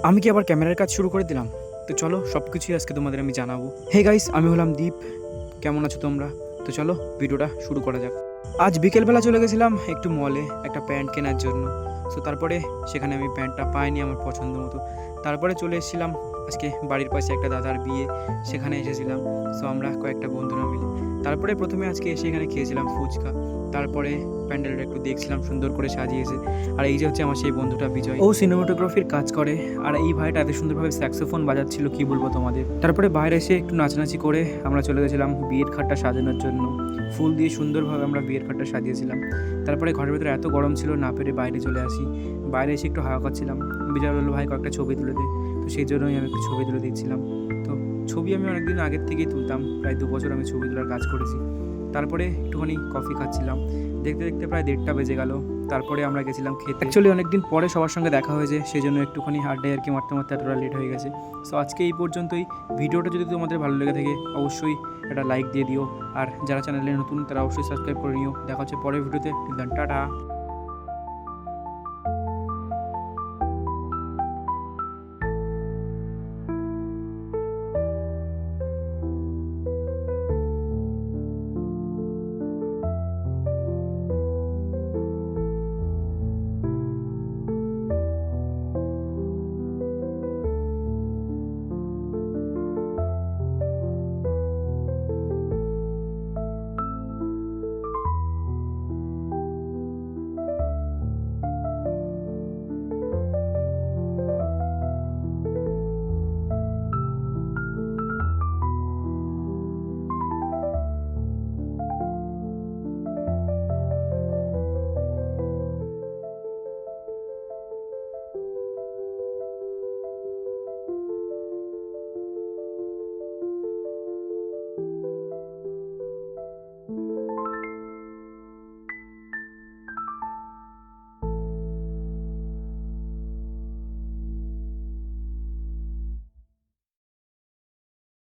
আমি কি আবার ক্যামেরার কাজ শুরু করে দিলাম? তো চলো সব কিছুই আজকে তোমাদের আমি জানাবো। হে গাইস, আমি হলাম দীপ। কেমন আছো তোমরা? তো চলো ভিডিওটা শুরু করা যাক। আজ বিকেলবেলা চলে গেছিলাম একটু মলে একটা প্যান্ট কেনার জন্য। সো তারপরে সেখানে আমি প্যান্টটা পাইনি আমার পছন্দ মতো। তারপরে চলে এসেছিলাম আজকে বাড়ির পাশে একটা দাদার বিয়ে, সেখানে এসেছিলাম। সো আমরা কয়েকটা বন্ধুরা মিলে তারপরে প্রথমে আজকে এসে এখানে খেয়েছিলাম ফুচকা। তারপরে প্যান্ডেলটা একটু দেখছিলাম সুন্দর করে সাজিয়েছে। আর এই যে হচ্ছে আমার সেই বন্ধুটা বিজয়, ও সিনেমাটোগ্রাফির কাজ করে। আর এই ভাইটা এত সুন্দরভাবে স্যাক্সোফোন বাজাচ্ছিল, কি বলবো তোমাদের। তারপরে বাইরে এসে একটু নাচানাচি করে আমরা চলে গেছিলাম বিয়ের খাটটা সাজানোর জন্য। ফুল দিয়ে সুন্দরভাবে আমরা বিয়ের খাটটা সাজিয়েছিলাম। তারপরে ঘরের ভেতরে এত গরম ছিল, না পেরে বাইরে চলে আসি। বাইরে এসে একটু হাওয়া খাচ্ছিলাম। বিজয় বললো, ভাই কয়েকটা ছবি তুলে দে। তো সেই জন্যই আমি একটু ছবি তুলে দিচ্ছিলাম। তো ছবি আমি অনেকদিন আগের থেকেই তুলতাম, প্রায় 2 বছর আমি ছবি তোলার কাজ করেছি। তারপরে একটুখানি কফি খাচ্ছিলাম। দেখতে দেখতে প্রায় 1:30 বেজে গেল। তারপরে আমরা গেছিলাম খেতে। অ্যাকচুয়ালি অনেকদিন পরে সবার সঙ্গে দেখা হয়েছে, সেই জন্য একটুখানি আড্ডায় আর কি মারতে মারতে এতটা লেট হয়ে গেছে। সো আজকে এই পর্যন্তই। ভিডিওটা যদি তোমাদের ভালো লেগে থাকে অবশ্যই একটা লাইক দিয়ে দিও। আর যারা চ্যানেলে নতুন তারা অবশ্যই সাবস্ক্রাইব করে নিও। দেখা হচ্ছে পরের ভিডিওতে। টাটা।